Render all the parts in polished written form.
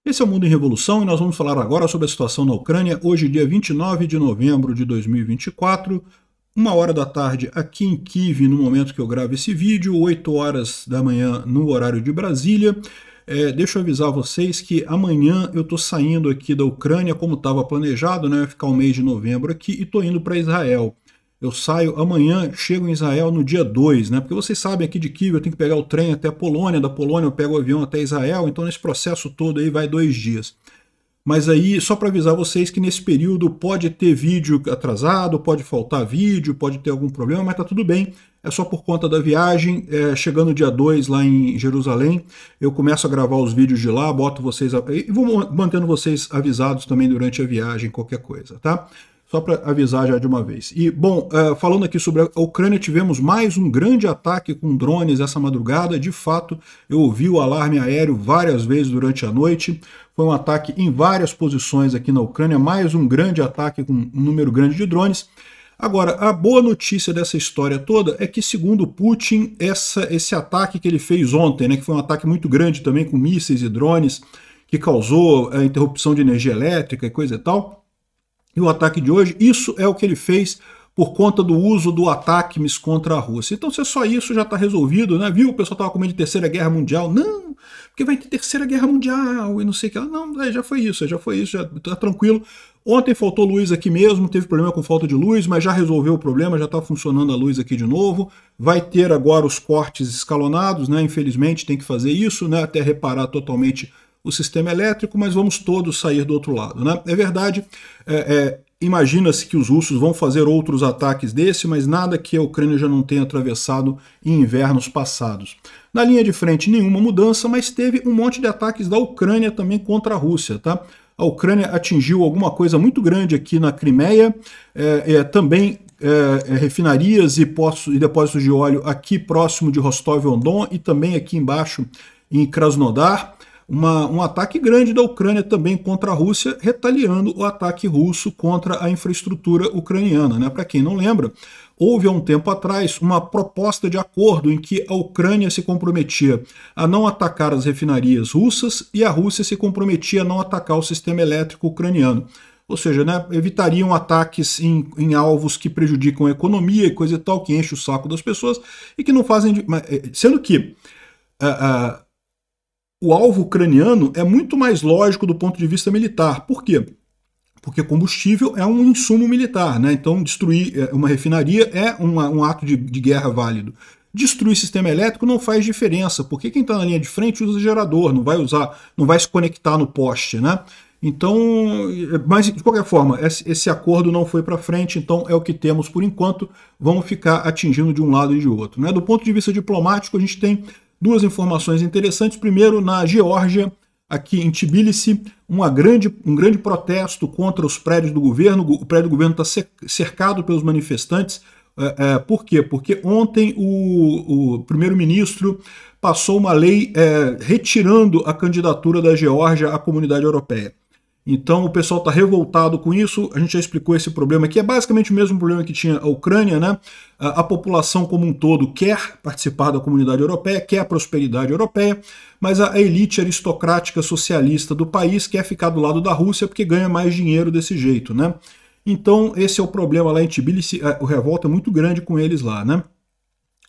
Esse é o Mundo em Revolução e nós vamos falar agora sobre a situação na Ucrânia, hoje dia 29 de novembro de 2024, 1 hora da tarde aqui em Kiev, no momento que eu gravo esse vídeo, 8 horas da manhã no horário de Brasília. Deixa eu avisar vocês que amanhã eu estou saindo aqui da Ucrânia, como estava planejado, né, ficar o mês de novembro aqui, e estou indo para Israel. Eu saio amanhã, chego em Israel no dia 2, né? Porque vocês sabem, aqui de Kiev eu tenho que pegar o trem até a Polônia, da Polônia eu pego o avião até Israel, então nesse processo todo aí vai 2 dias. Mas aí, só para avisar vocês que nesse período pode ter vídeo atrasado, pode faltar vídeo, pode ter algum problema, mas tá tudo bem, é só por conta da viagem. Chegando dia 2 lá em Jerusalém, eu começo a gravar os vídeos de lá, boto vocês, e vou mantendo vocês avisados também durante a viagem, qualquer coisa, tá? Só para avisar já de uma vez. E, bom, falando aqui sobre a Ucrânia, tivemos mais um grande ataque com drones essa madrugada. De fato, eu ouvi o alarme aéreo várias vezes durante a noite. Foi um ataque em várias posições aqui na Ucrânia, mais um grande ataque com um número grande de drones. Agora, a boa notícia dessa história toda é que, segundo Putin, esse ataque que ele fez ontem, né, que foi um ataque muito grande também com mísseis e drones, que causou a interrupção de energia elétrica e coisa e tal, e o ataque de hoje, isso é o que ele fez por conta do uso do ATACMS contra a Rússia. Então, se é só isso, já está resolvido, né? Viu? O pessoal estava com medo de Terceira Guerra Mundial. Não, porque vai ter Terceira Guerra Mundial e não sei o que. Não, já foi isso, já está tranquilo. Ontem faltou luz aqui mesmo, teve problema com falta de luz, mas já resolveu o problema, já está funcionando a luz aqui de novo. Vai ter agora os cortes escalonados, né? Infelizmente tem que fazer isso, né? Até reparar totalmente o sistema elétrico, mas vamos todos sair do outro lado, né? É verdade, imagina-se que os russos vão fazer outros ataques desse, mas nada que a Ucrânia já não tenha atravessado em invernos passados. Na linha de frente, nenhuma mudança, mas teve um monte de ataques da Ucrânia também contra a Rússia, tá? A Ucrânia atingiu alguma coisa muito grande aqui na Crimeia, também refinarias e depósitos de óleo aqui próximo de Rostov-on-Don e também aqui embaixo em Krasnodar. Um ataque grande da Ucrânia também contra a Rússia, retaliando o ataque russo contra a infraestrutura ucraniana, né? Para quem não lembra, houve há um tempo atrás uma proposta de acordo em que a Ucrânia se comprometia a não atacar as refinarias russas e a Rússia se comprometia a não atacar o sistema elétrico ucraniano. Ou seja, né, evitariam ataques em alvos que prejudicam a economia e coisa e tal, que enche o saco das pessoas e que não fazem... Sendo que... o alvo ucraniano é muito mais lógico do ponto de vista militar. Por quê? Porque combustível é um insumo militar, né? Então destruir uma refinaria é um ato de guerra válido. Destruir sistema elétrico não faz diferença, porque quem está na linha de frente usa gerador, não vai se conectar no poste, né? Então, mas de qualquer forma, esse acordo não foi para frente, então é o que temos por enquanto, vamos ficar atingindo de um lado e de outro, né? Do ponto de vista diplomático, a gente tem duas informações interessantes. Primeiro, na Geórgia, aqui em Tbilisi, um grande protesto contra os prédios do governo. O prédio do governo está cercado pelos manifestantes. Por quê? Porque ontem o primeiro-ministro passou uma lei retirando a candidatura da Geórgia à Comunidade Europeia. Então o pessoal está revoltado com isso, a gente já explicou esse problema aqui, é basicamente o mesmo problema que tinha a Ucrânia, né? A população como um todo quer participar da comunidade europeia, quer a prosperidade europeia, mas a elite aristocrática socialista do país quer ficar do lado da Rússia porque ganha mais dinheiro desse jeito, né? Então esse é o problema lá em Tbilisi, o revolta é muito grande com eles lá, né?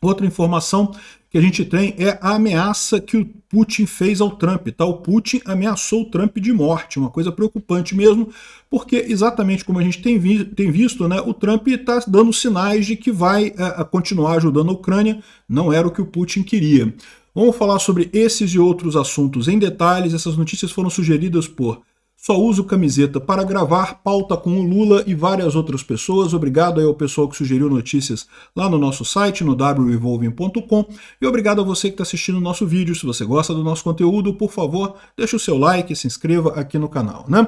Outra informação que a gente tem é a ameaça que o Putin fez ao Trump. Tá? O Putin ameaçou o Trump de morte, uma coisa preocupante mesmo, porque exatamente como a gente tem visto, né, o Trump está dando sinais de que vai continuar ajudando a Ucrânia, não era o que o Putin queria. Vamos falar sobre esses e outros assuntos em detalhes. Essas notícias foram sugeridas por Só Uso Camiseta para Gravar, Pauta com o Lula e várias outras pessoas. Obrigado aí ao pessoal que sugeriu notícias lá no nosso site, no wrevolving.com. E obrigado a você que está assistindo o nosso vídeo. Se você gosta do nosso conteúdo, por favor, deixe o seu like e se inscreva aqui no canal, né?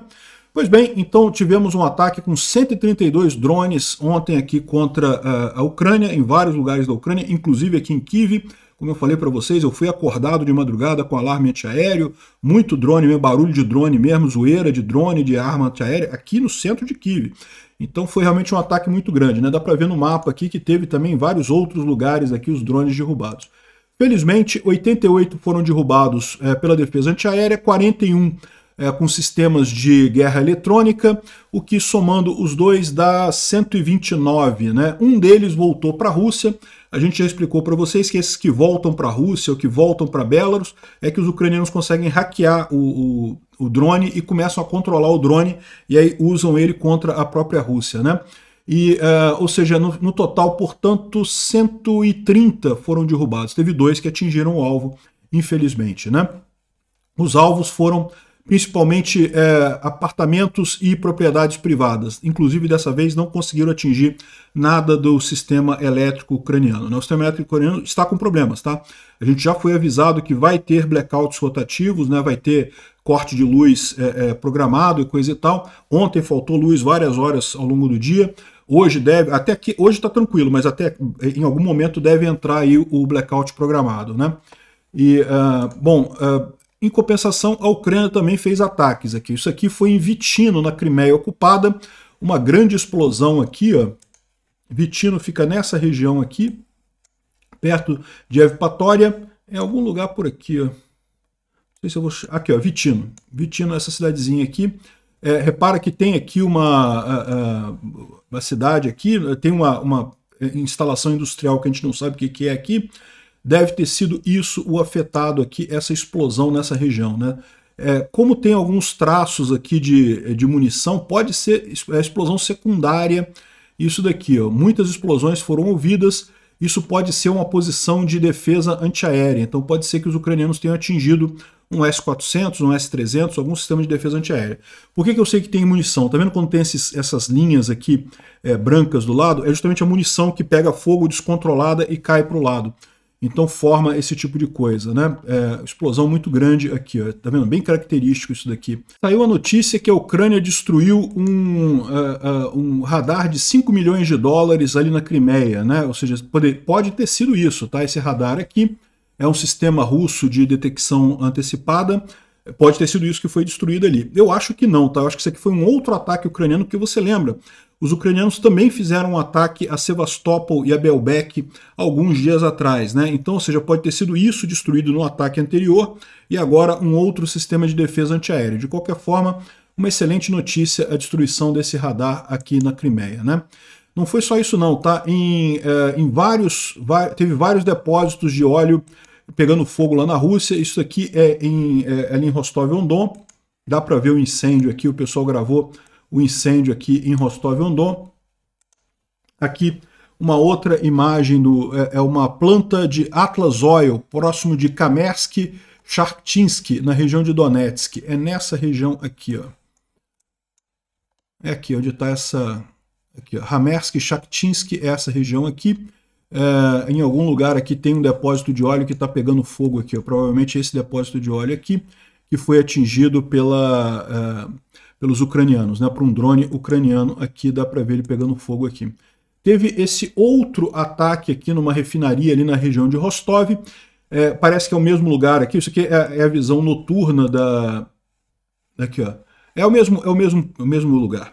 Pois bem, então tivemos um ataque com 132 drones ontem aqui contra a Ucrânia, em vários lugares da Ucrânia, inclusive aqui em Kiev. Como eu falei para vocês, eu fui acordado de madrugada com alarme antiaéreo, muito drone, barulho de drone mesmo, zoeira de drone, de arma antiaérea, aqui no centro de Kiev. Então foi realmente um ataque muito grande, né? Dá para ver no mapa aqui que teve também em vários outros lugares aqui os drones derrubados. Felizmente, 88 foram derrubados pela defesa antiaérea, 41 com sistemas de guerra eletrônica, o que somando os dois dá 129, né? Um deles voltou para a Rússia. A gente já explicou para vocês que esses que voltam para a Rússia ou que voltam para Belarus é que os ucranianos conseguem hackear o drone e começam a controlar o drone e aí usam ele contra a própria Rússia, né? E, ou seja, no total, portanto, 130 foram derrubados. Teve 2 que atingiram o alvo, infelizmente, né? Os alvos foram principalmente apartamentos e propriedades privadas. Inclusive, dessa vez, não conseguiram atingir nada do sistema elétrico ucraniano, né? O sistema elétrico ucraniano está com problemas, tá? A gente já foi avisado que vai ter blackouts rotativos, né? Vai ter corte de luz programado e coisa e tal. Ontem faltou luz várias horas ao longo do dia. Hoje hoje está tranquilo, mas até em algum momento deve entrar aí o blackout programado, né? E, em compensação, a Ucrânia também fez ataques aqui. Isso aqui foi em Vitino, na Crimeia ocupada, uma grande explosão aqui, ó. Vitino fica nessa região aqui, perto de Evpatória, em algum lugar por aqui, ó. Não sei se eu vou... Aqui, ó, Vitino. Vitino, essa cidadezinha aqui. Repara que tem aqui uma cidade aqui, tem uma instalação industrial que a gente não sabe o que é aqui. Deve ter sido isso o afetado aqui, essa explosão nessa região, né? Como tem alguns traços aqui de munição, pode ser a explosão secundária, isso daqui, ó. Muitas explosões foram ouvidas, isso pode ser uma posição de defesa antiaérea, então pode ser que os ucranianos tenham atingido um S-400, um S-300, algum sistema de defesa antiaérea. Por que eu sei que tem munição? Tá vendo quando tem essas linhas aqui brancas do lado? É justamente a munição que pega fogo descontrolada e cai para o lado. Então forma esse tipo de coisa, né? Explosão muito grande aqui, ó. Tá vendo? Bem característico isso daqui. Saiu a notícia que a Ucrânia destruiu um radar de 5 milhões de dólares ali na Crimeia, né? Ou seja, pode ter sido isso, tá? Esse radar aqui é um sistema russo de detecção antecipada. Pode ter sido isso que foi destruído ali. Eu acho que não, tá? Eu acho que isso aqui foi um outro ataque ucraniano, porque você lembra, os ucranianos também fizeram um ataque a Sevastopol e a Belbek alguns dias atrás, né? Então, ou seja, pode ter sido isso destruído no ataque anterior e agora um outro sistema de defesa antiaérea. De qualquer forma, uma excelente notícia a destruição desse radar aqui na Crimeia, né? Não foi só isso não, tá? Teve vários depósitos de óleo pegando fogo lá na Rússia. Isso aqui ali em Rostov-on-Don. Dá para ver o incêndio aqui, o pessoal gravou o incêndio aqui em Rostov-on-Don. Aqui uma outra imagem é uma planta de Atlas Oil, próximo de Kamersk-Shakhtinsk, na região de Donetsk. É nessa região aqui, ó. É aqui onde está essa... Aqui, Kamersk-Shakhtinsk é essa região aqui. Em algum lugar aqui tem um depósito de óleo que está pegando fogo aqui, ó. Provavelmente esse depósito de óleo aqui, que foi atingido pelos ucranianos, né? Por um drone ucraniano aqui, dá para ver ele pegando fogo aqui. Teve esse outro ataque aqui numa refinaria ali na região de Rostov. Parece que é o mesmo lugar aqui. Isso aqui é a visão noturna aqui, ó. É o mesmo lugar.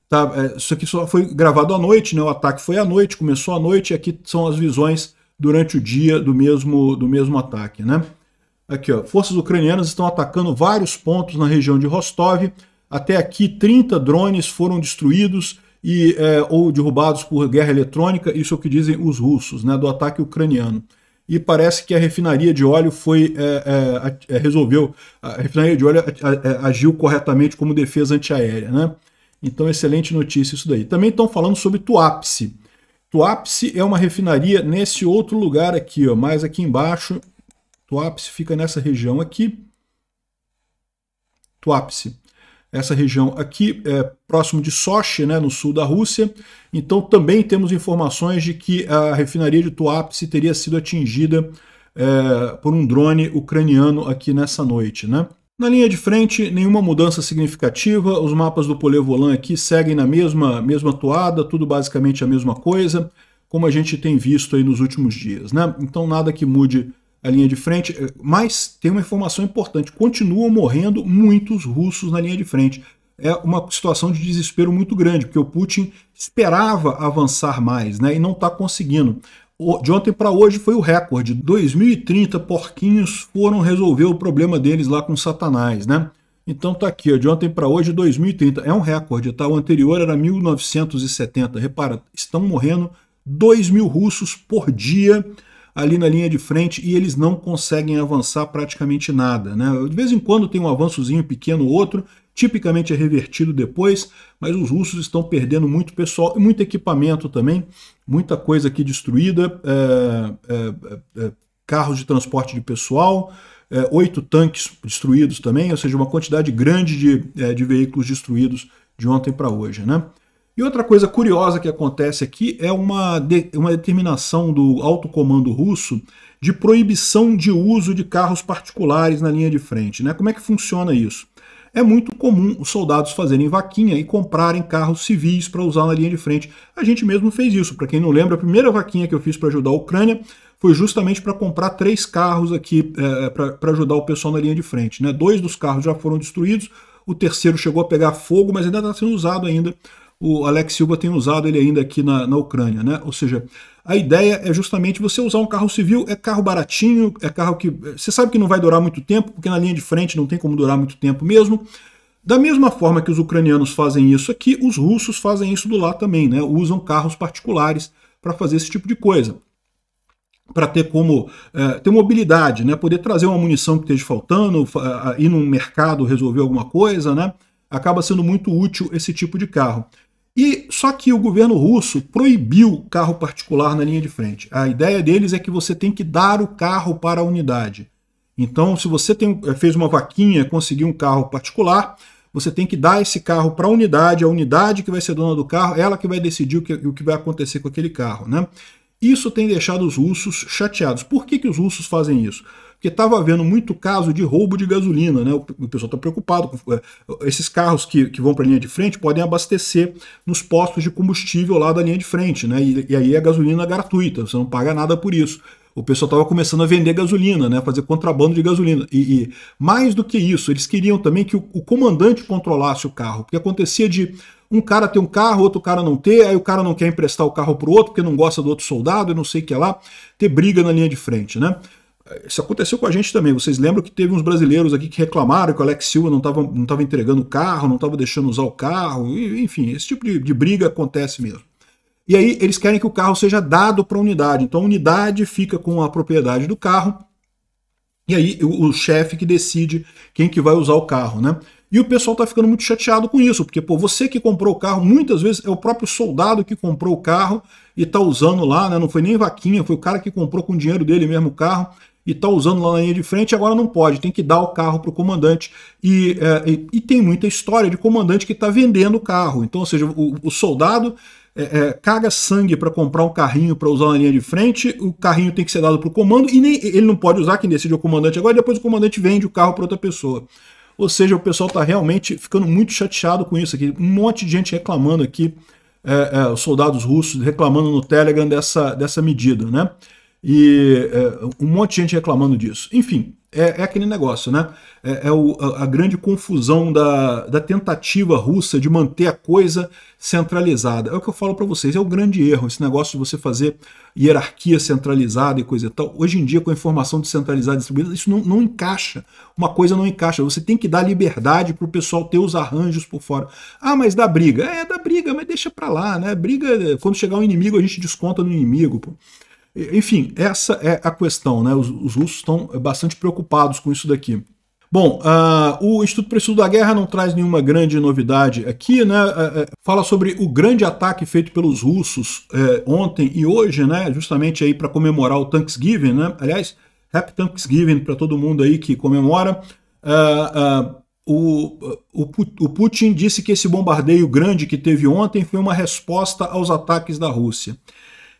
Tá? Isso aqui só foi gravado à noite, né? O ataque foi à noite, começou à noite, e aqui são as visões durante o dia do mesmo ataque, né? Aqui, ó, forças ucranianas estão atacando vários pontos na região de Rostov. Até aqui, 30 drones foram destruídos ou derrubados por guerra eletrônica. Isso é o que dizem os russos, né, do ataque ucraniano. E parece que a refinaria de óleo a refinaria de óleo agiu corretamente como defesa antiaérea, né? Então, excelente notícia isso daí. Também estão falando sobre Tuapse. Tuapse é uma refinaria nesse outro lugar aqui, ó, mais aqui embaixo. Tuapse fica nessa região aqui. Tuapse. Essa região aqui é próximo de Sochi, né, no sul da Rússia. Então também temos informações de que a refinaria de Tuapse teria sido atingida por um drone ucraniano aqui nessa noite, né? Na linha de frente, nenhuma mudança significativa. Os mapas do Polevolan aqui seguem na mesma toada, tudo basicamente a mesma coisa, como a gente tem visto aí nos últimos dias, né? Então nada que mude a linha de frente, mas tem uma informação importante, continuam morrendo muitos russos na linha de frente. É uma situação de desespero muito grande, porque o Putin esperava avançar mais, né, e não está conseguindo. De ontem para hoje foi o recorde, 2030 porquinhos foram resolver o problema deles lá com Satanás, né? Então tá aqui, ó, de ontem para hoje, 2030. É um recorde, tá? O anterior era 1970. Repara, estão morrendo 2.000 russos por dia ali na linha de frente e eles não conseguem avançar praticamente nada, né? De vez em quando tem um avançozinho pequeno ou outro, tipicamente é revertido depois, mas os russos estão perdendo muito pessoal e muito equipamento também, muita coisa aqui destruída, carros de transporte de pessoal, 8 tanques destruídos também, ou seja, uma quantidade grande de veículos destruídos de ontem para hoje, né? E outra coisa curiosa que acontece aqui é uma determinação do alto comando russo de proibição de uso de carros particulares na linha de frente, né? Como é que funciona isso? É muito comum os soldados fazerem vaquinha e comprarem carros civis para usar na linha de frente. A gente mesmo fez isso. Para quem não lembra, a primeira vaquinha que eu fiz para ajudar a Ucrânia foi justamente para comprar 3 carros aqui para ajudar o pessoal na linha de frente, né? 2 dos carros já foram destruídos, o terceiro chegou a pegar fogo, mas ainda está sendo usado ainda. O Alex Silva tem usado ele ainda aqui na Ucrânia, né? Ou seja, a ideia é justamente você usar um carro civil, é carro baratinho, é carro que você sabe que não vai durar muito tempo, porque na linha de frente não tem como durar muito tempo mesmo. Da mesma forma que os ucranianos fazem isso aqui, os russos fazem isso do lado também, né? Usam carros particulares para fazer esse tipo de coisa, para ter como ter mobilidade, né? Poder trazer uma munição que esteja faltando, ir num mercado resolver alguma coisa, né? Acaba sendo muito útil esse tipo de carro. E só que o governo russo proibiu carro particular na linha de frente. A ideia deles é que você tem que dar o carro para a unidade. Então, se você fez uma vaquinha, conseguiu um carro particular, você tem que dar esse carro para a unidade que vai ser dona do carro, ela que vai decidir o que vai acontecer com aquele carro, né? Isso tem deixado os russos chateados. Por que os russos fazem isso? Porque estava havendo muito caso de roubo de gasolina, né? O pessoal está preocupado. Esses carros que vão para a linha de frente podem abastecer nos postos de combustível lá da linha de frente, né? E aí é gasolina gratuita, você não paga nada por isso. O pessoal estava começando a vender gasolina, né? Fazer contrabando de gasolina. E mais do que isso, eles queriam também que o comandante controlasse o carro, porque acontecia de um cara ter um carro, outro cara não ter, aí o cara não quer emprestar o carro para o outro porque não gosta do outro soldado e não sei o que lá, ter briga na linha de frente, né? Isso aconteceu com a gente também. Vocês lembram que teve uns brasileiros aqui que reclamaram que o Alex Silva não estava entregando o carro, não estava deixando usar o carro, enfim, esse tipo de briga acontece mesmo. E aí eles querem que o carro seja dado para a unidade. Então a unidade fica com a propriedade do carro e aí o chefe que decide quem que vai usar o carro, né? E o pessoal está ficando muito chateado com isso, porque pô, você que comprou o carro, muitas vezes é o próprio soldado que comprou o carro e está usando lá, né? Não foi nem vaquinha, foi o cara que comprou com o dinheiro dele mesmo o carro e está usando lá na linha de frente, agora não pode, tem que dar o carro para o comandante. E tem muita história de comandante que está vendendo o carro. Então, ou seja, o soldado caga sangue para comprar um carrinho para usar na linha de frente, o carrinho tem que ser dado para o comando e nem ele não pode usar, quem decide é o comandante agora, e depois o comandante vende o carro para outra pessoa. Ou seja, o pessoal está realmente ficando muito chateado com isso aqui. Um monte de gente reclamando aqui, os soldados russos reclamando no Telegram dessa medida, né? E um monte de gente reclamando disso. Enfim, é aquele negócio, né? A grande confusão da tentativa russa de manter a coisa centralizada. É o que eu falo para vocês, é o grande erro, esse negócio de você fazer hierarquia centralizada e coisa e tal. Hoje em dia, com a informação descentralizada distribuída, isso não encaixa. Uma coisa não encaixa. Você tem que dar liberdade para o pessoal ter os arranjos por fora. Ah, mas dá briga. Dá briga, mas deixa para lá, né? Briga, quando chegar um inimigo, a gente desconta no inimigo, pô. Enfim, essa é a questão, né? Os russos estão bastante preocupados com isso daqui. Bom, o Instituto para o Estudo da Guerra não traz nenhuma grande novidade aqui, né? Fala sobre o grande ataque feito pelos russos ontem e hoje, né? Justamente aí para comemorar o Thanksgiving, né? Aliás, Happy Thanksgiving para todo mundo aí que comemora. O Putin disse que esse bombardeio grande que teve ontem foi uma resposta aos ataques da Rússia.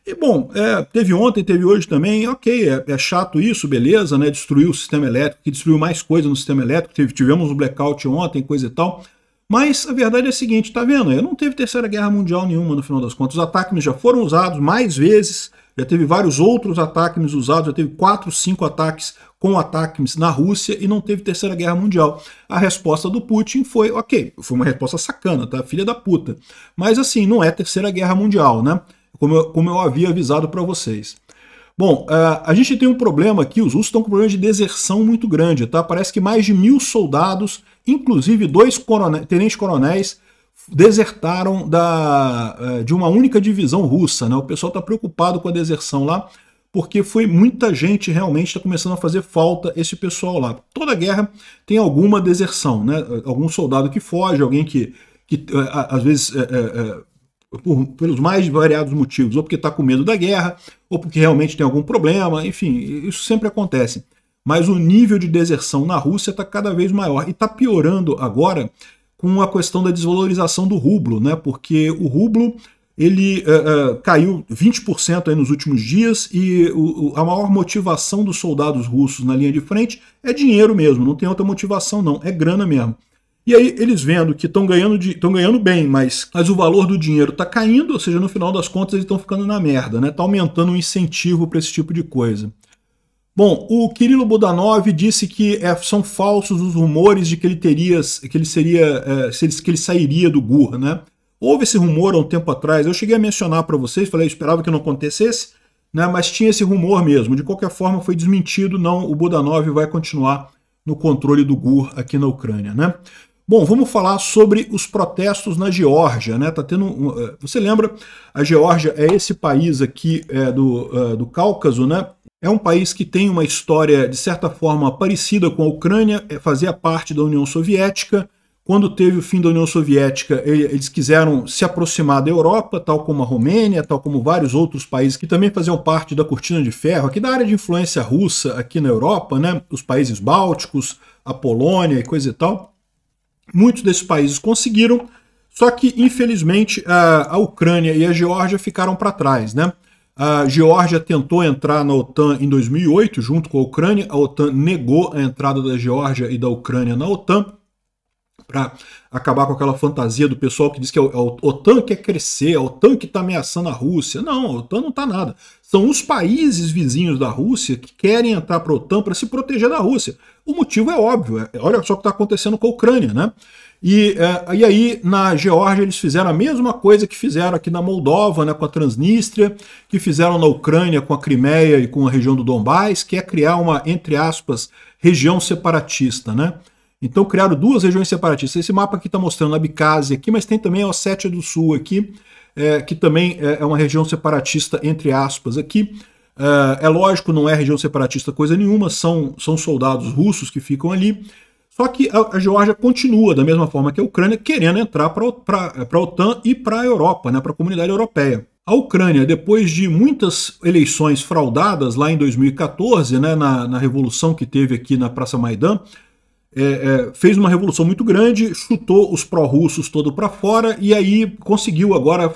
E bom, teve ontem, teve hoje também, ok, é chato isso, beleza, né? Destruiu o sistema elétrico, que destruiu mais coisa no sistema elétrico, tivemos um blackout ontem, coisa e tal. Mas a verdade é a seguinte, tá vendo? Não teve terceira guerra mundial nenhuma no final das contas. Os ataques já foram usados mais vezes, já teve vários outros ataques usados, já teve 4, 5 ataques com ataques na Rússia e não teve terceira guerra mundial. A resposta do Putin foi, ok, foi uma resposta sacana, tá? Filha da puta. Mas assim, não é terceira guerra mundial, né? Como eu havia avisado para vocês. Bom, a gente tem um problema aqui, os russos estão com um problema de deserção muito grande, tá? Parece que mais de 1.000 soldados Inclusive, dois tenentes-coronéis desertaram de uma única divisão russa, né? O pessoal está preocupado com a deserção lá, porque foi muita gente realmente, está começando a fazer falta esse pessoal lá. Toda guerra tem alguma deserção, né? Algum soldado que foge, alguém que às vezes, pelos mais variados motivos, ou porque está com medo da guerra, ou porque realmente tem algum problema, enfim, isso sempre acontece. Mas o nível de deserção na Rússia está cada vez maior, e está piorando agora com a questão da desvalorização do rublo, né? Porque o rublo ele caiu 20% aí nos últimos dias, e a maior motivação dos soldados russos na linha de frente é dinheiro mesmo, não tem outra motivação não, é grana mesmo. E aí eles vendo que estão ganhando bem, mas o valor do dinheiro está caindo, ou seja, no final das contas eles estão ficando na merda, né? Está aumentando o incentivo para esse tipo de coisa. Bom, o Kirilo Budanov disse que são falsos os rumores de que ele sairia do GUR, né? Houve esse rumor há um tempo atrás, eu cheguei a mencionar para vocês, falei, eu esperava que não acontecesse, né? Mas tinha esse rumor mesmo. De qualquer forma, foi desmentido, não, o Budanov vai continuar no controle do GUR aqui na Ucrânia, né? Bom, vamos falar sobre os protestos na Geórgia, né? Tá tendo você lembra, a Geórgia é esse país aqui do Cáucaso, né? É um país que tem uma história, de certa forma, parecida com a Ucrânia, fazia parte da União Soviética. Quando teve o fim da União Soviética, eles quiseram se aproximar da Europa, tal como a Romênia, tal como vários outros países que também faziam parte da cortina de ferro, aqui da área de influência russa aqui na Europa, né? Os países bálticos, a Polônia e coisa e tal. Muitos desses países conseguiram, só que, infelizmente, a Ucrânia e a Geórgia ficaram para trás, né? A Geórgia tentou entrar na OTAN em 2008, junto com a Ucrânia. A OTAN negou a entrada da Geórgia e da Ucrânia na OTAN, para acabar com aquela fantasia do pessoal que diz que a OTAN quer crescer, a OTAN que está ameaçando a Rússia. Não, a OTAN não está nada. São os países vizinhos da Rússia que querem entrar para a OTAN para se proteger da Rússia. O motivo é óbvio, olha só o que está acontecendo com a Ucrânia, né? E aí, na Geórgia, eles fizeram a mesma coisa que fizeram aqui na Moldova, né, com a Transnistria, que fizeram na Ucrânia com a Crimeia e com a região do Donbás, que é criar uma, entre aspas, região separatista, né? Então criaram duas regiões separatistas. Esse mapa aqui está mostrando a Abkhazia aqui, mas tem também a Ossétia do Sul aqui, que também é uma região separatista, entre aspas, aqui. É lógico, não é região separatista coisa nenhuma, são soldados russos que ficam ali. Só que a Geórgia continua, da mesma forma que a Ucrânia, querendo entrar para a OTAN e para a Europa, né, para a comunidade europeia. A Ucrânia, depois de muitas eleições fraudadas lá em 2014, né, na revolução que teve aqui na Praça Maidan, fez uma revolução muito grande, chutou os pró-russos todo para fora e aí conseguiu agora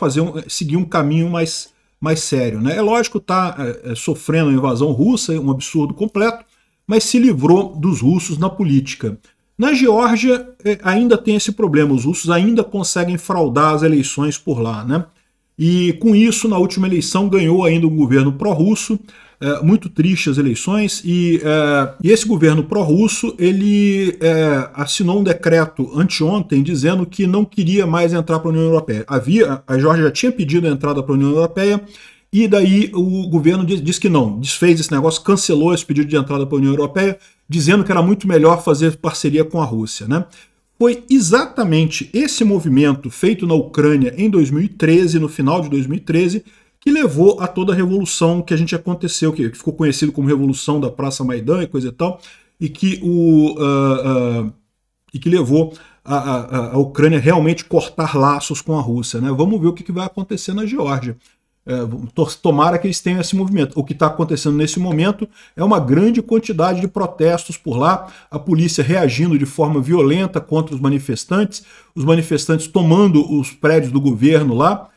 seguir um caminho mais sério, né? É lógico, está sofrendo a invasão russa, um absurdo completo, mas se livrou dos russos na política. Na Geórgia ainda tem esse problema, os russos ainda conseguem fraudar as eleições por lá, né? E com isso, na última eleição, ganhou ainda um governo pró-russo, muito triste as eleições, e esse governo pró-russo, ele assinou um decreto anteontem dizendo que não queria mais entrar para a União Europeia. A Geórgia já tinha pedido a entrada para a União Europeia, e daí o governo disse que não, desfez esse negócio, cancelou esse pedido de entrada para a União Europeia, dizendo que era muito melhor fazer parceria com a Rússia, né? Foi exatamente esse movimento feito na Ucrânia em 2013, no final de 2013, que levou a toda a revolução que a gente aconteceu, que ficou conhecido como Revolução da Praça Maidan e coisa e tal, e que levou a Ucrânia realmente cortar laços com a Rússia, né? Vamos ver o que vai acontecer na Geórgia. Tomara que eles tenham esse movimento. O que está acontecendo nesse momento é uma grande quantidade de protestos por lá, a polícia reagindo de forma violenta contra os manifestantes tomando os prédios do governo lá.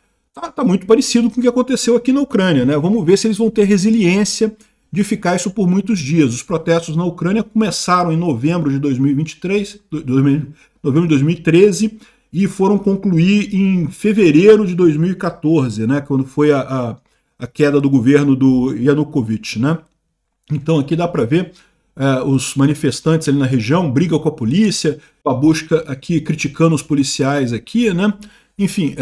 Tá muito parecido com o que aconteceu aqui na Ucrânia, né? Vamos ver se eles vão ter resiliência de ficar isso por muitos dias. Os protestos na Ucrânia começaram em novembro de 2013, e foram concluir em fevereiro de 2014, né, quando foi a queda do governo do Yanukovych, né? Então aqui dá para ver os manifestantes ali na região, brigam com a polícia, a busca aqui criticando os policiais aqui, né? Enfim,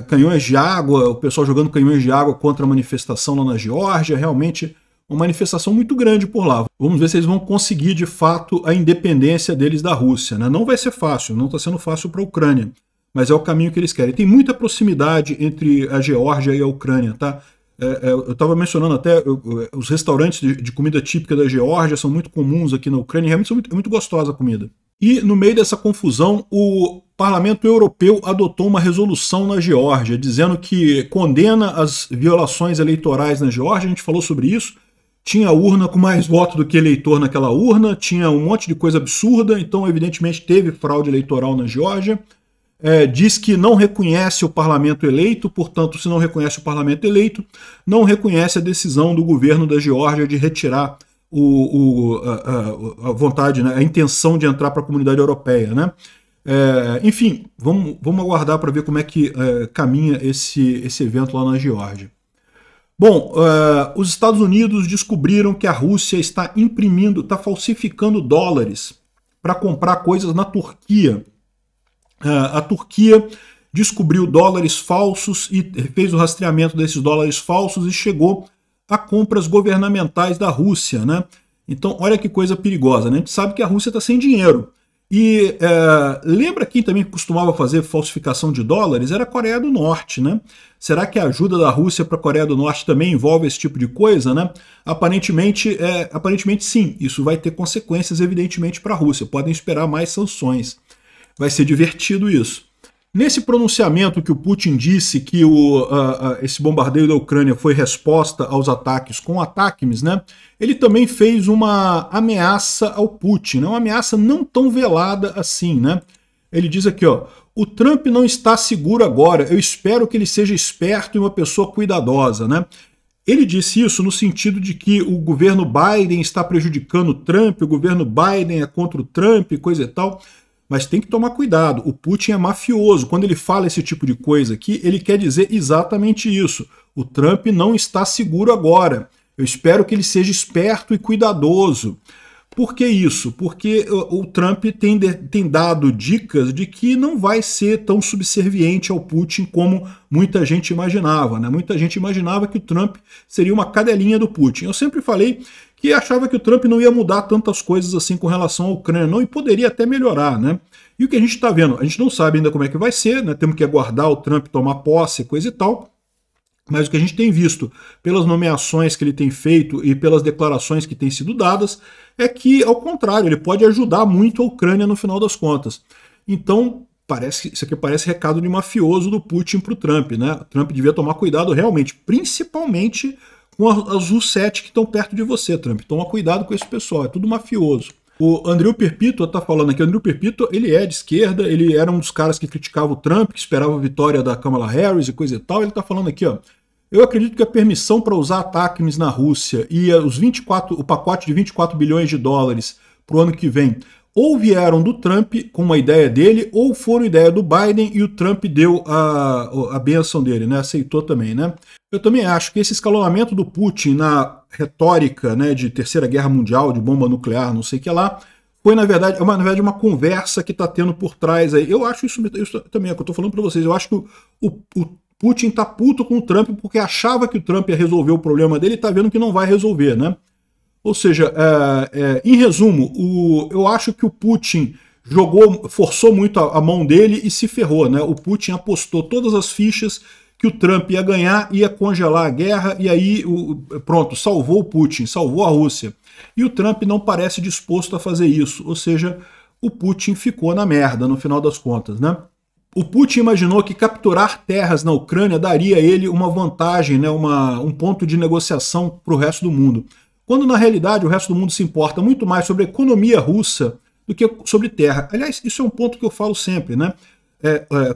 canhões de água, o pessoal jogando canhões de água contra a manifestação lá na Geórgia, realmente uma manifestação muito grande por lá. Vamos ver se eles vão conseguir, de fato, a independência deles da Rússia, né? Não vai ser fácil, não está sendo fácil para a Ucrânia, mas é o caminho que eles querem. Tem muita proximidade entre a Geórgia e a Ucrânia, tá? Eu estava mencionando até os restaurantes de comida típica da Geórgia são muito comuns aqui na Ucrânia, realmente é muito gostosa a comida. E no meio dessa confusão, o Parlamento Europeu adotou uma resolução na Geórgia, dizendo que condena as violações eleitorais na Geórgia, a gente falou sobre isso. Tinha urna com mais votos do que eleitor naquela urna, tinha um monte de coisa absurda, então evidentemente teve fraude eleitoral na Geórgia. Diz que não reconhece o parlamento eleito, portanto, se não reconhece o parlamento eleito, não reconhece a decisão do governo da Geórgia de retirar a vontade, né, a intenção de entrar para a comunidade europeia, né? Enfim, vamos aguardar para ver como é que caminha esse evento lá na Geórgia. Bom, os Estados Unidos descobriram que a Rússia está falsificando dólares para comprar coisas na Turquia. A Turquia descobriu dólares falsos e fez o rastreamento desses dólares falsos e chegou a compras governamentais da Rússia, né? Então, olha que coisa perigosa, né? A gente sabe que a Rússia está sem dinheiro. E lembra quem também costumava fazer falsificação de dólares? Era a Coreia do Norte, né? Será que a ajuda da Rússia para a Coreia do Norte também envolve esse tipo de coisa, né? Aparentemente sim. Isso vai ter consequências, evidentemente, para a Rússia. Podem esperar mais sanções. Vai ser divertido isso. Nesse pronunciamento que o Putin disse que esse bombardeio da Ucrânia foi resposta aos ataques com ATACMS, né? Ele também fez uma ameaça ao Putin, né? Uma ameaça não tão velada assim, né? Ele diz aqui, ó, o Trump não está seguro agora, eu espero que ele seja esperto e uma pessoa cuidadosa, né? Ele disse isso no sentido de que o governo Biden está prejudicando o Trump, o governo Biden é contra o Trump, coisa e tal. Mas tem que tomar cuidado, o Putin é mafioso. Quando ele fala esse tipo de coisa aqui, ele quer dizer exatamente isso. O Trump não está seguro agora. Eu espero que ele seja esperto e cuidadoso. Por que isso? Porque o Trump tem dado dicas de que não vai ser tão subserviente ao Putin como muita gente imaginava, né? Muita gente imaginava que o Trump seria uma cadelinha do Putin. Eu sempre falei que achava que o Trump não ia mudar tantas coisas assim com relação à Ucrânia, não, e poderia até melhorar, né? E o que a gente está vendo? A gente não sabe ainda como é que vai ser, né? Temos que aguardar o Trump tomar posse, coisa e tal. Mas o que a gente tem visto pelas nomeações que ele tem feito e pelas declarações que têm sido dadas é que, ao contrário, ele pode ajudar muito a Ucrânia no final das contas. Então, isso aqui parece recado de mafioso do Putin para o Trump, né? O Trump devia tomar cuidado realmente, principalmente com as U7 que estão perto de você, Trump. Toma cuidado com esse pessoal, é tudo mafioso. O Andrew Perpetua está falando aqui, o Andrew Perpetua, ele é de esquerda, ele era um dos caras que criticava o Trump, que esperava a vitória da Kamala Harris e coisa e tal. Ele está falando aqui, ó, eu acredito que a permissão para usar ATACMS na Rússia e o pacote de 24 bilhões de dólares para o ano que vem ou vieram do Trump com uma ideia dele, ou foram ideia do Biden e o Trump deu a benção dele, né? Aceitou também, né? Eu também acho que esse escalonamento do Putin na retórica, né, de Terceira Guerra Mundial, de bomba nuclear, não sei o que lá, foi, na verdade, uma conversa que está tendo por trás aí. Eu acho isso também, é o que eu estou falando para vocês, eu acho que o Putin está puto com o Trump porque achava que o Trump ia resolver o problema dele e está vendo que não vai resolver, né? Ou seja, em resumo, eu acho que o Putin forçou muito a mão dele e se ferrou, né? O Putin apostou todas as fichas que o Trump ia ganhar, ia congelar a guerra, e aí, pronto, salvou o Putin, salvou a Rússia. E o Trump não parece disposto a fazer isso, ou seja, o Putin ficou na merda, no final das contas, né? O Putin imaginou que capturar terras na Ucrânia daria a ele uma vantagem, né, um ponto de negociação para o resto do mundo. Quando, na realidade, o resto do mundo se importa muito mais sobre a economia russa do que sobre terra. Aliás, isso é um ponto que eu falo sempre, né?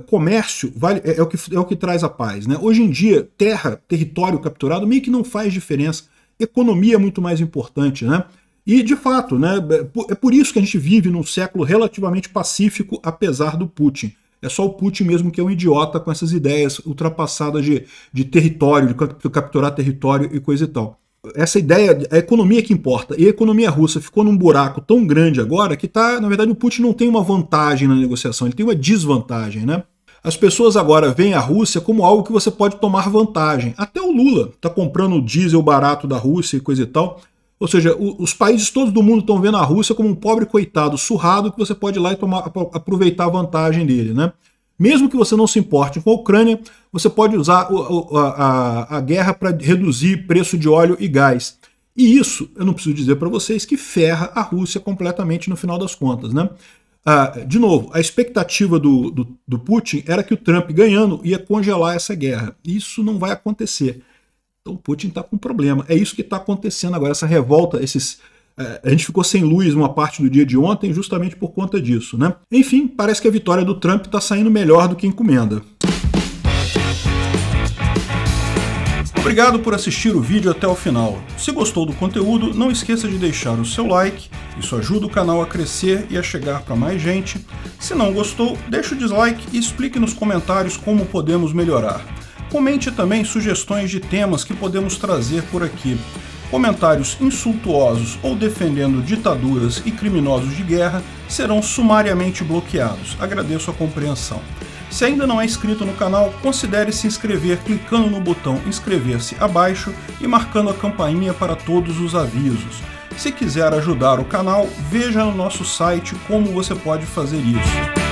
Comércio é o que traz a paz, né? Hoje em dia, terra, território capturado, meio que não faz diferença. Economia é muito mais importante, né? E, de fato, né, é por isso que a gente vive num século relativamente pacífico, apesar do Putin. É só o Putin mesmo que é um idiota com essas ideias ultrapassadas de território, de capturar território e coisa e tal. Essa ideia, a economia que importa, e a economia russa ficou num buraco tão grande agora que na verdade o Putin não tem uma vantagem na negociação, ele tem uma desvantagem, né? As pessoas agora veem a Rússia como algo que você pode tomar vantagem. Até o Lula está comprando diesel barato da Rússia e coisa e tal. Ou seja, os países todos do mundo estão vendo a Rússia como um pobre coitado surrado que você pode ir lá e aproveitar a vantagem dele, né? Mesmo que você não se importe com a Ucrânia, você pode usar a guerra para reduzir preço de óleo e gás. E isso, eu não preciso dizer para vocês, que ferra a Rússia completamente no final das contas, né? De novo, a expectativa do Putin era que o Trump ganhando ia congelar essa guerra. Isso não vai acontecer. Então o Putin está com um problema. É isso que está acontecendo agora, essa revolta, a gente ficou sem luz uma parte do dia de ontem justamente por conta disso, né? Enfim, parece que a vitória do Trump está saindo melhor do que encomenda. Obrigado por assistir o vídeo até o final. Se gostou do conteúdo, não esqueça de deixar o seu like, isso ajuda o canal a crescer e a chegar para mais gente. Se não gostou, deixe o dislike e explique nos comentários como podemos melhorar. Comente também sugestões de temas que podemos trazer por aqui. Comentários insultuosos ou defendendo ditaduras e criminosos de guerra serão sumariamente bloqueados. Agradeço a compreensão. Se ainda não é inscrito no canal, considere se inscrever clicando no botão inscrever-se abaixo e marcando a campainha para todos os avisos. Se quiser ajudar o canal, veja no nosso site como você pode fazer isso.